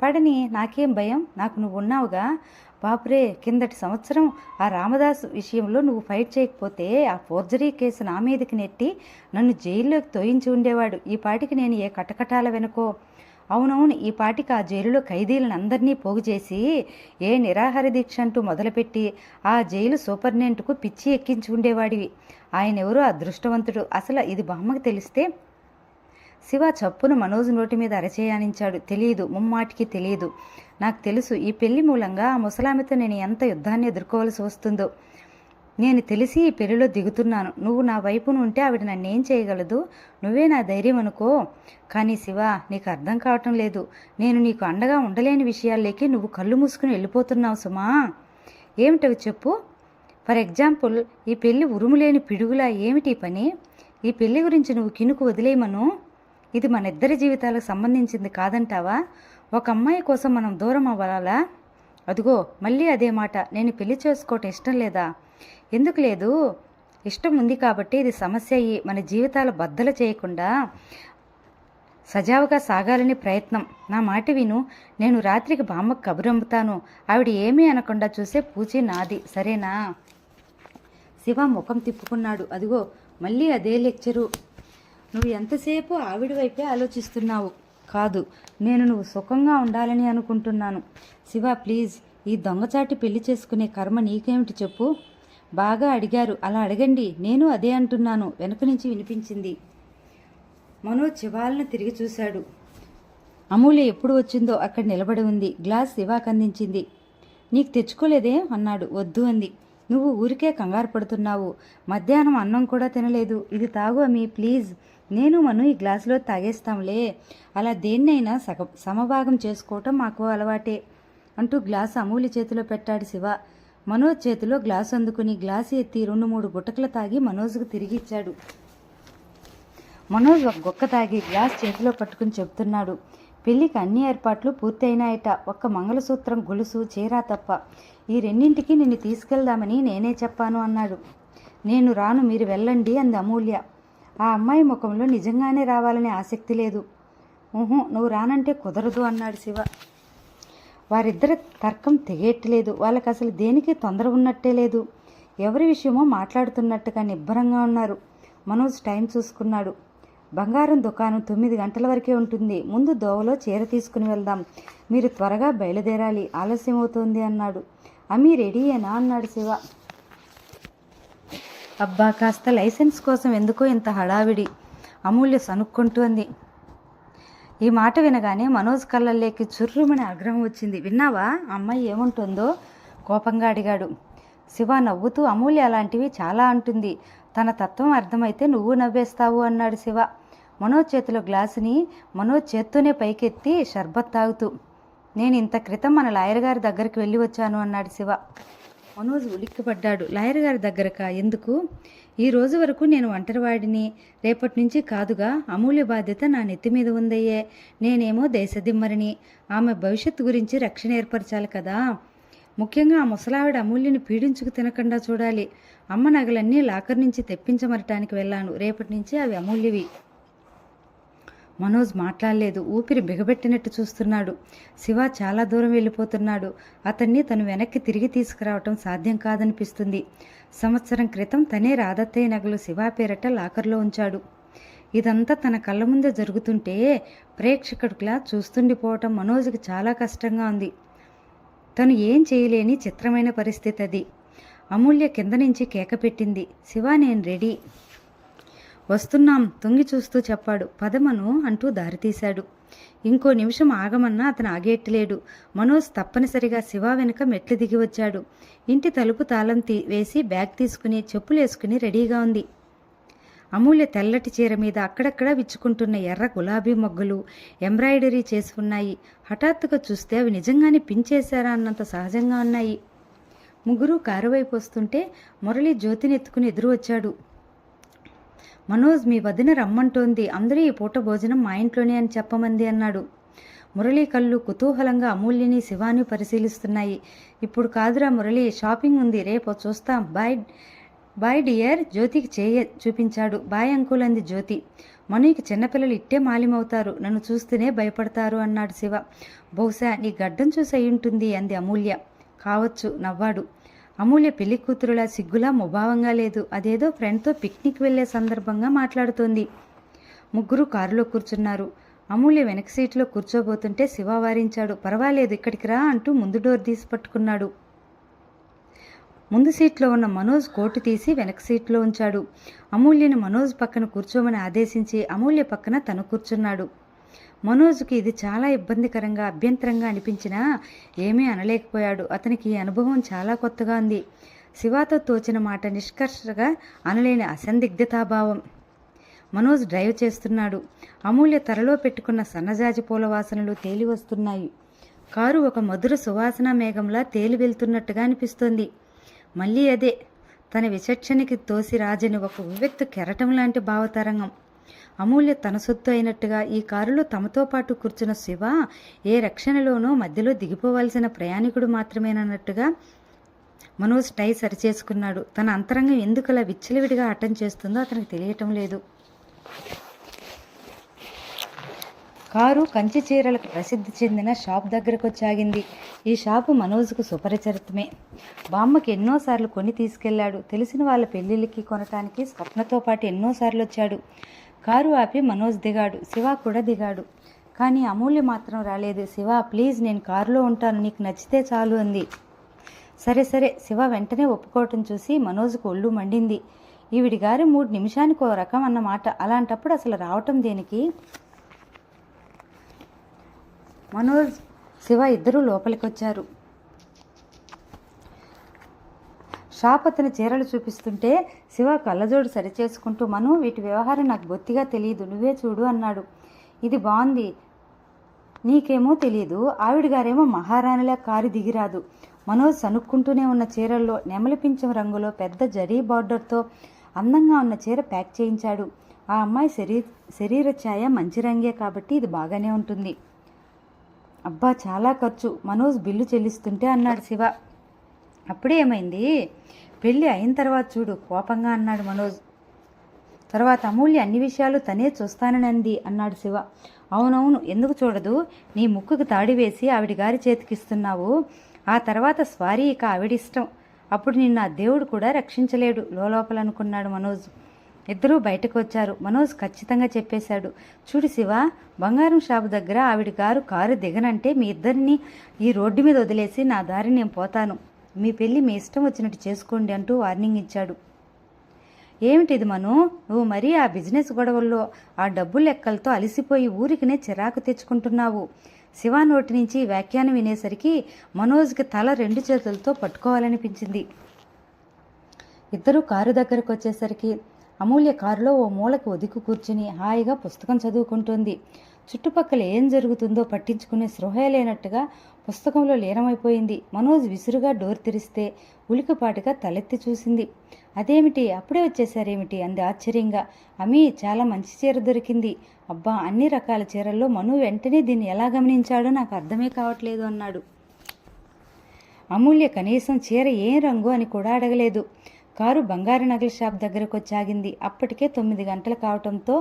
పడని, నాకేం భయం, నాకు నువ్వు ఉన్నావుగా. బాపురే, కిందటి సంవత్సరం ఆ రామదాస్ విషయంలో నువ్వు ఫైట్ చేయకపోతే ఆ ఫోర్జరీ కేసు నా మీదకి నెట్టి నన్ను జైల్లోకి తోయించి ఉండేవాడు. ఈ పాటికి నేను ఏ కటకటాల వెనుకో. అవునవును, ఈ పాటికి ఆ జైలులో ఖైదీలను అందరినీ పోగు చేసి ఏ నిరాహార దీక్ష అంటూ మొదలుపెట్టి ఆ జైలు సూపరింటెండెంట్కు పిచ్చి ఎక్కించి ఉండేవాడివి. ఆయన ఎవరో అదృష్టవంతుడు. అసలు ఇది బామ్మకి తెలిస్తే. శివ చప్పున మనోజ్ నోటి మీద అరచేయానించాడు. తెలియదు, ముమ్మాటికి తెలియదు. నాకు తెలుసు, ఈ పెళ్లి మూలంగా ఆ ముసలామెతో నేను ఎంత యుద్ధాన్ని ఎదుర్కోవాల్సి వస్తుందో. నేను తెలిసి ఈ పెళ్లిలో దిగుతున్నాను. నువ్వు నా వైపున ఉంటే ఆవిడ నన్నేం చేయగలదు? నువ్వే నా ధైర్యం అనుకో. కానీ శివ, నీకు అర్థం కావటం లేదు. నేను నీకు అండగా ఉండలేని విషయాల్లోకి నువ్వు కళ్ళు మూసుకుని వెళ్ళిపోతున్నావు సుమా. ఏమిటవి చెప్పు. ఫర్ ఎగ్జాంపుల్, ఈ పెళ్లి ఉరుములేని పిడుగులా ఏమిటి పని? ఈ పెళ్లి గురించి నువ్వు కినుకు వదిలేయమను. ఇది మన ఇద్దరి జీవితాలకు సంబంధించింది కాదంటావా? ఒక అమ్మాయి కోసం మనం దూరం అవ్వాలా? అదిగో మళ్ళీ అదే మాట. నేను పెళ్లి చేసుకోవటం ఇష్టం లేదా? ఎందుకు లేదు? ఇష్టం ఉంది కాబట్టి ఇది సమస్య అయ్యి మన జీవితాలు బద్దలు చేయకుండా సజావుగా సాగాలని ప్రయత్నం. నా మాట విను. నేను రాత్రికి బామ్మకు కబురంపుతాను. ఆవిడ ఏమీ అనకుండా చూసే పూచి నాది, సరేనా? శివ ముఖం తిప్పుకున్నాడు. అదిగో మళ్ళీ అదే లెక్చరు. నువ్వు ఎంతసేపు ఆవిడ వైపే ఆలోచిస్తున్నావు. కాదు, నేను నువ్వు సుఖంగా ఉండాలని అనుకుంటున్నాను. శివ ప్లీజ్, ఈ దొంగచాటి పెళ్లి చేసుకునే కర్మ నీకేమిటి చెప్పు. బాగా అడిగారు, అలా అడగండి. నేను అదే అంటున్నాను, వెనక నుంచి వినిపించింది. మనోజ్ చివాలను తిరిగి చూశాడు. అమూల్య ఎప్పుడు వచ్చిందో అక్కడ నిలబడి ఉంది. గ్లాస్ శివాకు అందించింది. నీకు తెచ్చుకోలేదే అన్నాడు. వద్దు అంది. నువ్వు ఊరికే కంగారు పడుతున్నావు. మధ్యాహ్నం అన్నం కూడా తినలేదు. ఇది తాగు అమ్మి ప్లీజ్. నేను మను ఈ గ్లాసులో తాగేస్తాంలే. అలా దేన్నైనా సమభాగం చేసుకోవటం మాకు అలవాటే అంటూ గ్లాసు అమూల్య చేతిలో పెట్టాడు శివ. మనోజ్ చేతిలో గ్లాసు అందుకుని గ్లాసు ఎత్తి 2-3 గుటకలు తాగి మనోజ్కు తిరిగి ఇచ్చాడు. మనోజ్ ఒక గుక్క తాగి గ్లాస్ చేతిలో పట్టుకుని చెబుతున్నాడు. పెళ్లికి అన్ని ఏర్పాట్లు పూర్తి అయినాయట. ఒక్క మంగళసూత్రం, గొలుసు, చీర తప్ప. ఈ రెండింటికి నిన్ను తీసుకెళ్దామని నేనే చెప్పాను అన్నాడు. నేను రాను, మీరు వెళ్ళండి అంది అమూల్య. ఆ అమ్మాయి ముఖంలో నిజంగానే రావాలనే ఆసక్తి లేదు. నువ్వు రానంటే కుదరదు అన్నాడు శివ. వారిద్దరి తర్కం తెగేట్టలేదు. వాళ్ళకి అసలు దేనికి తొందర ఉన్నట్టే లేదు. ఎవరి విషయమో మాట్లాడుతున్నట్టుగా నిబ్బరంగా ఉన్నారు. మనోజ్ టైం చూసుకున్నాడు. బంగారం దుకాణం 9 గంటల వరకే ఉంటుంది. ముందు దోవలో చీర తీసుకుని వెళ్దాం. మీరు త్వరగా బయలుదేరాలి, ఆలస్యం అవుతోంది అన్నాడు. అమ్మీ రెడీయేనా అన్నాడు శివ. అబ్బా, కాస్త లైసెన్స్ కోసం ఎందుకో ఇంత హడావిడి అమూల్య సనుక్కుంటూ అంది. ఈ మాట వినగానే మనోజ్ కళ్ళల్లోకి చుర్రుమని ఆగ్రహం వచ్చింది. విన్నావా అమ్మాయి ఏముంటుందో కోపంగా అడిగాడు. శివ నవ్వుతూ అమూల్య అలాంటివి చాలా అంటుంది. తన తత్వం అర్థమైతే నువ్వు నవ్వేస్తావు అన్నాడు శివ. మనోజ్ చేతిలో గ్లాసుని మనోజ్ చేత్తోనే పైకెత్తి షర్బత్ తాగుతూ, నేను ఇంత క్రితం మన లాయర్ గారి దగ్గరికి వెళ్ళి వచ్చాను అన్నాడు శివ. మనోజ్ ఉలిక్కిపడ్డాడు. లాయర్ గారి దగ్గరకా? ఎందుకు? ఈ రోజు వరకు నేను ఒంటరివాడిని, రేపటి నుంచి కాదుగా. అమూల్య బాధ్యత నా నెత్తి మీద ఉందయ్యే. నేనేమో దేశదిమ్మరిని. ఆమె భవిష్యత్తు గురించి రక్షణ ఏర్పరచాలి కదా. ముఖ్యంగా ఆ ముసలావిడ అమూల్యని పీడించుకు తినకుండా చూడాలి. అమ్మ నగలన్నీ లాకర్ నుంచి తెప్పించమరటానికి వెళ్ళాను. రేపటి నుంచి అవి అమూల్యవి. మనోజ్ మాట్లాడలేదు. ఊపిరి బిగబెట్టినట్టు చూస్తున్నాడు. శివ చాలా దూరం వెళ్ళిపోతున్నాడు. అతన్ని తను వెనక్కి తిరిగి తీసుకురావటం సాధ్యం కాదనిపిస్తుంది. సంవత్సరం క్రితం తనే రాధత్తయ్య నగలు శివ పేరట లాకర్లో ఉంచాడు. ఇదంతా తన కళ్ళ ముందే జరుగుతుంటే ప్రేక్షకుడిలా చూస్తుండిపోవటం మనోజ్కి చాలా కష్టంగా ఉంది. తను ఏం చేయలేని చిత్రమైన పరిస్థితి అది. అమూల్య కింద నుంచి కేక పెట్టింది. శివ, నేను రెడీ, వస్తున్నాం తొంగి చూస్తూ చెప్పాడు. పదమను అంటూ దారితీశాడు. ఇంకో నిమిషం ఆగమన్నా అతను ఆగేట్టలేడు. మనోజ్ తప్పనిసరిగా శివ వెనుక మెట్లు దిగి వచ్చాడు. ఇంటి తలుపు తాళం వేసి బ్యాగ్ తీసుకుని చెప్పులేసుకుని రెడీగా ఉంది. అమూల్య తెల్లటి చీర మీద అక్కడక్కడ విచ్చుకుంటున్న ఎర్ర గులాబీ మొగ్గలు ఎంబ్రాయిడరీ చేసి ఉన్నాయి. హఠాత్తుగా చూస్తే అవి నిజంగానే పించేశారా అన్నంత సహజంగా ఉన్నాయి. ముగ్గురు కారు వైపు వస్తుంటే మురళి జ్యోతిని ఎత్తుకుని ఎదురు వచ్చాడు. మనోజ్, మీ వదిన రమ్మంటోంది. అందరూ ఈ పూట భోజనం మా ఇంట్లోనే అని చెప్పమంది అన్నాడు. మురళి కళ్ళు కుతూహలంగా అమూల్యని శివాని పరిశీలిస్తున్నాయి. ఇప్పుడు కాదురా మురళి, షాపింగ్ ఉంది, రేపు చూస్తాం. Bye dear. జ్యోతికి చూపించాడు. బాయ్ అంకుల్ అంది జ్యోతి. మనుకి చిన్నపిల్లలు ఇట్టే మాలిమవుతారు, నన్ను చూస్తూనే భయపడతారు అన్నాడు శివ. బహుశా నీ గడ్డం చూసి అయి ఉంటుంది అంది అమూల్య. కావచ్చు నవ్వాడు. అమూల్య పెళ్లి కూతురులా సిగ్గులా ముభావంగా లేదు. అదేదో ఫ్రెండ్తో పిక్నిక్ వెళ్లే సందర్భంగా మాట్లాడుతోంది. ముగ్గురు కారులో కూర్చున్నారు. అమూల్య వెనక సీట్లో కూర్చోబోతుంటే శివ వారించాడు. పర్వాలేదు, ఇక్కడికి రా అంటూ ముందు డోర్ తీసి పట్టుకున్నాడు. ముందు సీట్లో ఉన్న మనోజ్ కోటు తీసి వెనక సీట్లో ఉంచాడు. అమూల్యని మనోజ్ పక్కన కూర్చోమని ఆదేశించి అమూల్య పక్కన తను కూర్చున్నాడు. మనోజ్కి ఇది చాలా ఇబ్బందికరంగా, అభ్యంతరంగా అనిపించినా ఏమీ అనలేకపోయాడు. అతనికి ఈ అనుభవం చాలా కొత్తగా ఉంది. శివాతో తోచిన మాట నిష్కర్షగా అనలేని అసందిగ్ధతాభావం. మనోజ్ డ్రైవ్ చేస్తున్నాడు. అమూల్య తలలో పెట్టుకున్న సన్నజాజి పూల వాసనలు తేలి వస్తున్నాయి. కారు ఒక మధుర సువాసన మేఘంలా తేలి వెళ్తున్నట్టుగా అనిపిస్తోంది. మళ్ళీ అదే తన విచక్షణకి తోసి రాజని ఒక ఉవ్వెత్తు కెరటం లాంటి భావతరంగం. అమూల్య తన సొత్తు అయినట్టుగా ఈ కారులో తమతో పాటు కూర్చున్న శివ ఏ రక్షణలోనో మధ్యలో దిగిపోవాల్సిన ప్రయాణికుడు మాత్రమేనన్నట్టుగా మనోజ్ టై సరిచేసుకున్నాడు. తన అంతరంగం ఎందుకలా విచ్చలవిడిగా అటెం చేస్తుందో అతనికి తెలియటం లేదు. కారు కంచి చీరలకు ప్రసిద్ధి చెందిన షాప్ దగ్గరకు వచ్చాగింది. ఈ షాపు మనోజ్కు సుపరిచితమే. బామ్మకి ఎన్నోసార్లు కొని తీసుకెళ్లాడు. తెలిసిన వాళ్ళ పెళ్లిళ్ళకి కొనటానికి స్వప్నతో పాటు ఎన్నోసార్లు వచ్చాడు. కారు ఆపి మనోజ్ దిగాడు. శివ కూడా దిగాడు. కానీ అమూల్య మాత్రం రాలేదు. శివ ప్లీజ్, నేను కారులో ఉంటాను, నీకు నచ్చితే చాలు అంది. సరే సరే. శివ వెంటనే ఒప్పుకోవటం చూసి మనోజ్కు ఒళ్ళు మండింది. ఈవిడి గారి 3 నిమిషానికి ఓ రకం అన్నమాట. అలాంటప్పుడు అసలు రావటం దేనికి? మనోజ్, శివ ఇద్దరూ లోపలికి వచ్చారు. షాప్ అతని చీరలు చూపిస్తుంటే శివ కళ్ళజోడు సరిచేసుకుంటూ, మను, వీటి వ్యవహారం నాకు బొత్తిగా తెలియదు, నువ్వే చూడు అన్నాడు. ఇది బాగుంది, నీకేమో తెలియదు, ఆవిడ గారేమో మహారాణిలా కారు దిగిరాదు. మనోజ్ సనుక్కుంటూనే ఉన్న చీరల్లో నెమలి పింఛం రంగులో పెద్ద జరీ బార్డర్తో అందంగా ఉన్న చీర ప్యాక్ చేయించాడు. ఆ అమ్మాయి శరీర ఛాయ మంచి రంగే కాబట్టి ఇది బాగానే ఉంటుంది. అబ్బా, చాలా ఖర్చు, మనోజ్ బిల్లు చెల్లిస్తుంటే అన్నాడు శివ. అప్పుడే ఏమైంది, పెళ్ళి అయిన తర్వాత చూడు, కోపంగా అన్నాడు మనోజ్. తర్వాత అమూల్య అన్ని విషయాలు తనే చూస్తానని అంది అన్నాడు శివ. అవునవును, ఎందుకు చూడదు, నీ ముక్కుకు తాడి వేసి ఆవిడ గారి చేతికిస్తున్నావు, ఆ తర్వాత స్వారీ ఇక ఆవిడిష్టం, అప్పుడు నిన్ను ఆ దేవుడు కూడా రక్షించలేడు లోపలనుకున్నాడు మనోజ్. ఇద్దరూ బయటకు వచ్చారు. మనోజ్ ఖచ్చితంగా చెప్పేశాడు. చూడు శివ, బంగారం షాపు దగ్గర ఆవిడ గారు కారు దిగనంటే మీ ఇద్దరిని ఈ రోడ్డు మీద వదిలేసి నా దారి నేను పోతాను, మీ పెళ్ళి మీ ఇష్టం వచ్చినట్టు చేసుకోండి అంటూ వార్నింగ్ ఇచ్చాడు. ఏమిటిది మను, నువ్వు మరీ ఆ బిజినెస్ గొడవల్లో ఆ డబ్బు లెక్కలతో అలసిపోయి ఊరికినే చిరాకు తెచ్చుకుంటున్నావు. శివ నోటి నుంచి ఈ వ్యాఖ్యానం వినేసరికి మనోజ్కి తల 2 చేతులతో పట్టుకోవాలనిపించింది. ఇద్దరూ కారు దగ్గరకు వచ్చేసరికి అమూల్య కారులో ఓ మూలకు ఒదిగి కూర్చుని హాయిగా పుస్తకం చదువుకుంటుంది. చుట్టుపక్కల ఏం జరుగుతుందో పట్టించుకునే స్పృహ లేనట్టుగా పుస్తకంలో లీనమైపోయింది. మనోజ్ విసురుగా డోర్ తెరిస్తే ఉలికిపాటుగా తలెత్తి చూసింది. అదేమిటి, అప్పుడే వచ్చేసారేమిటి అంది ఆశ్చర్యంగా. అమీ, చాలా మంచి చీర దొరికింది. అబ్బా, అన్ని రకాల చీరల్లో మను వెంటనే దీన్ని ఎలా గమనించాడో నాకు అర్థమే కావట్లేదు అన్నాడు. అమూల్య కనీసం చీర ఏం రంగు అని కూడా అడగలేదు. కారు బంగారు నగల షాప్ దగ్గరకు వచ్చాగింది. అప్పటికే 9 గంటలు కావటంతో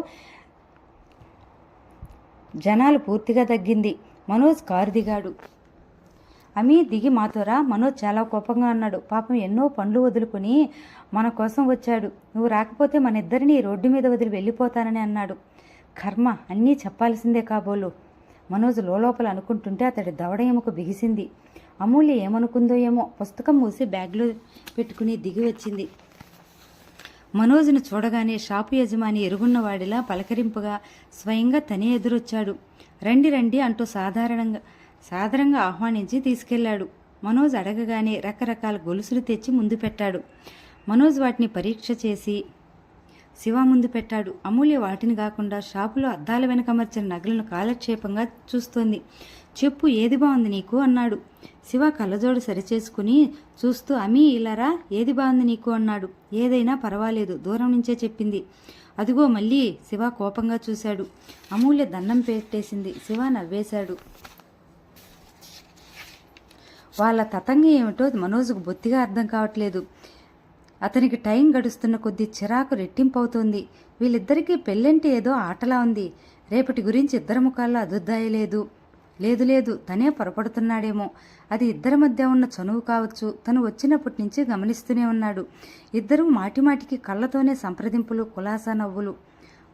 జనాలు పూర్తిగా తగ్గింది. మనోజ్ కారు దిగాడు. అమీ, దిగి మాతోరా. మనోజ్ చాలా కోపంగా అన్నాడు. పాపం ఎన్నో పనులు వదులుకుని మన కోసం వచ్చాడు, నువ్వు రాకపోతే మన ఇద్దరిని రోడ్డు మీద వదిలి వెళ్ళిపోతానని అన్నాడు. కర్మ, అన్నీ చెప్పాల్సిందే కాబోలు మనోజ్ లోపల అనుకుంటుంటే అతడి దవడ ఎముక బిగిసింది. అమూల్య ఏమనుకుందో ఏమో. పుస్తకం మూసి బ్యాగ్లో పెట్టుకుని దిగి వచ్చింది. మనోజ్ను చూడగానే షాపు యజమాని ఎరుగున్నవాడిలా పలకరింపుగా స్వయంగా తనే ఎదురొచ్చాడు. రండి రండి అంటూ సాధారణంగా ఆహ్వానించి తీసుకెళ్లాడు. మనోజ్ అడగగానే రకరకాల గొలుసులు తెచ్చి ముందు పెట్టాడు. మనోజ్ వాటిని పరీక్ష చేసి శివ ముందు పెట్టాడు. అమూల్య వాటిని కాకుండా షాపులో అద్దాల వెనక అమర్చిన నగలను కాలక్షేపంగా చూస్తోంది. చెప్పు, ఏది బాగుంది నీకు అన్నాడు. శివ కళ్ళజోడు సరిచేసుకుని చూస్తూ, అమీ, ఇలారా, ఏది బాగుంది నీకు అన్నాడు. ఏదైనా పర్వాలేదు, దూరం నుంచే చెప్పింది. అదిగో మళ్ళీ శివ కోపంగా చూశాడు. అమూల్య దండం పెట్టేసింది. శివ నవ్వేశాడు. వాళ్ళ తతంగి ఏమిటో మనోజ్కు బొత్తిగా అర్థం కావట్లేదు. అతనికి టైం గడుస్తున్న కొద్దీ చిరాకు రెట్టింపవుతోంది. వీళ్ళిద్దరికీ పెళ్ళంటే ఏదో ఆటలా ఉంది. రేపటి గురించి ఇద్దరి ముఖాల్లో అదుద్దాయలేదు. లేదు, తనే పొరపడుతున్నాడేమో. అది ఇద్దరి మధ్య ఉన్న చనువు కావచ్చు. తను వచ్చినప్పటి నుంచి గమనిస్తూనే ఉన్నాడు. ఇద్దరూ మాటిమాటికి కళ్ళతోనే సంప్రదింపులు, కులాసా నవ్వులు.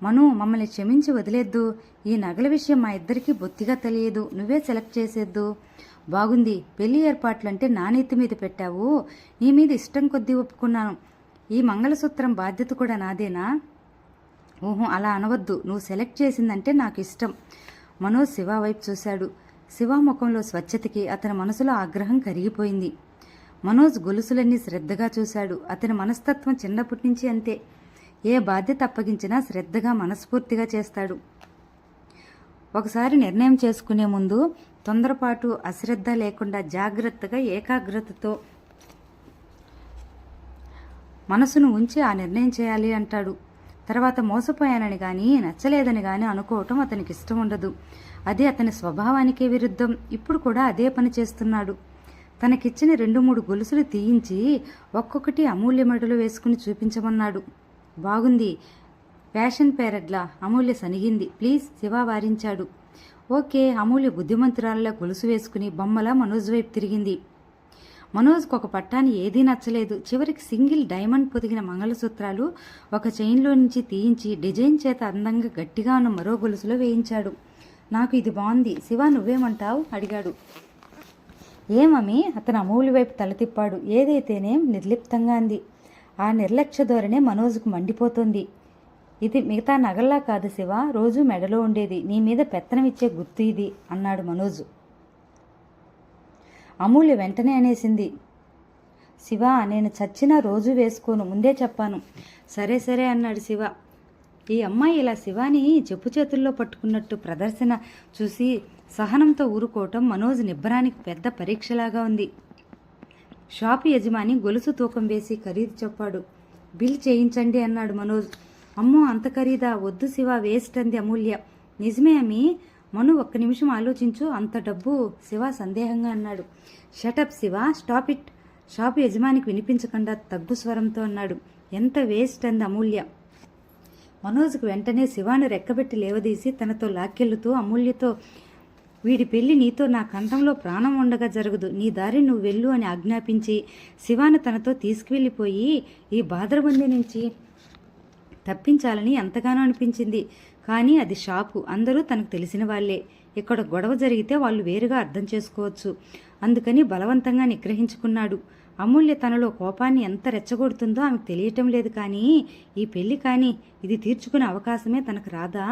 మను, మమ్మల్ని క్షమించి వదిలేద్దు. ఈ నగల విషయం మా ఇద్దరికీ బొత్తిగా తెలియదు, నువ్వే సెలెక్ట్ చేసేద్దు. బాగుంది, పెళ్లి ఏర్పాట్లంటే నా నెత్తి మీద పెట్టావు. నీ మీద ఇష్టం కొద్దీ ఒప్పుకున్నాను. ఈ మంగళసూత్రం బాధ్యత కూడా నాదేనా? ఓహో, అలా అనవద్దు. నువ్వు సెలెక్ట్ చేసిందంటే నాకు ఇష్టం. మనోజ్ శివ వైపు చూశాడు. శివ ముఖంలో స్వచ్ఛతకి అతని మనసులో ఆగ్రహం కరిగిపోయింది. మనోజ్ గొలుసులన్నీ శ్రద్ధగా చూశాడు. అతని మనస్తత్వం చిన్నప్పటి నుంచి అంతే. ఏ బాధ్యత అప్పగించినా శ్రద్ధగా మనస్ఫూర్తిగా చేస్తాడు. ఒకసారి నిర్ణయం చేసుకునే ముందు తొందరపాటు, అశ్రద్ధ లేకుండా జాగ్రత్తగా, ఏకాగ్రతతో మనసును ఉంచి ఆ నిర్ణయం చేయాలి అంటాడు. తర్వాత మోసపోయానని కానీ, నచ్చలేదని కానీ అనుకోవటం అతనికి ఇష్టం ఉండదు. అది అతని స్వభావానికే విరుద్ధం. ఇప్పుడు కూడా అదే పని చేస్తున్నాడు. తనకిచ్చిన 2-3 గొలుసులు తీయించి ఒక్కొక్కటి అమూల్య మెడలో వేసుకుని చూపించమన్నాడు. బాగుంది, ఫ్యాషన్ పేరడ్లా. అమూల్య సనిగింది. ప్లీజ్, శివ వారించాడు. ఓకే. అమూల్య బుద్ధిమంతురాల్లా గొలుసు వేసుకుని బొమ్మలా మనోజ్ వైపు తిరిగింది. మనోజ్కు ఒక పట్టాన్ని ఏదీ నచ్చలేదు. చివరికి సింగిల్ డైమండ్ పొదిగిన మంగళసూత్రాలు ఒక చైన్లో నుంచి తీయించి డిజైన్ చేత అందంగా గట్టిగా ఉన్న మరో గొలుసులో వేయించాడు. నాకు ఇది బాగుంది. శివ, నువ్వేమంటావు అడిగాడు. ఏమమి? అతను అమూల్య వైపు తల తిప్పాడు. ఏదైతేనేం నిర్లిప్తంగా అంది. ఆ నిర్లక్ష్య ధోరణే మనోజ్కు మండిపోతుంది. ఇది మిగతా నగల్లా కాదు శివ, రోజు మెడలో ఉండేది. నీ మీద పెత్తనం ఇచ్చే గుర్తు ఇది అన్నాడు మనోజు. అమూల్య వెంటనే అనేసింది, శివ నేను చచ్చినా రోజు వేసుకోను, ముందే చెప్పాను. సరే సరే అన్నాడు శివ. ఈ అమ్మాయి ఇలా శివాని చెప్పు చేతుల్లో పట్టుకున్నట్టు ప్రదర్శన చూసి సహనంతో ఊరుకోవటం మనోజ్ నిబ్బరానికి పెద్ద పరీక్షలాగా ఉంది. షాపు యజమాని గొలుసు తూకం వేసి ఖరీదు చెప్పాడు. బిల్ చేయించండి అన్నాడు మనోజ్. అమ్మో అంత ఖరీదా, వద్దు శివ, వేస్ట్ అంది అమూల్య. నిజమే అమ్మి, మను ఒక్క నిమిషం ఆలోచించు, అంత డబ్బు శివ సందేహంగా అన్నాడు. Shut up Shiva, stop it, shop యజమానికి వినిపించకుండా తగ్గు స్వరంతో అన్నాడు. ఎంత వేస్ట్ అంది అమూల్య. మనోజ్కు వెంటనే శివాను రెక్కబెట్టి లేవదీసి తనతో లాక్కెళ్లుతూ అమూల్యతో, వీడి పెళ్లి నీతో నా కంఠంలో ప్రాణం ఉండగా జరగదు, నీ దారి నువ్వు వెళ్ళు అని ఆజ్ఞాపించి శివాను తనతో తీసుకువెళ్ళిపోయి ఈ బాదరబందీ నుంచి తప్పించాలని ఎంతగానో అనిపించింది. కానీ అది షాపు, అందరూ తనకు తెలిసిన వాళ్లే. ఇక్కడ గొడవ జరిగితే వాళ్ళు వేరుగా అర్థం చేసుకోవచ్చు. అందుకని బలవంతంగా నిగ్రహించుకున్నాడు. అమూల్య తనలో కోపాన్ని ఎంత రెచ్చగొడుతుందో ఆమెకు తెలియటం లేదు. కానీ ఈ పెళ్లి కానీ ఇది తీర్చుకునే అవకాశమే తనకు రాదా?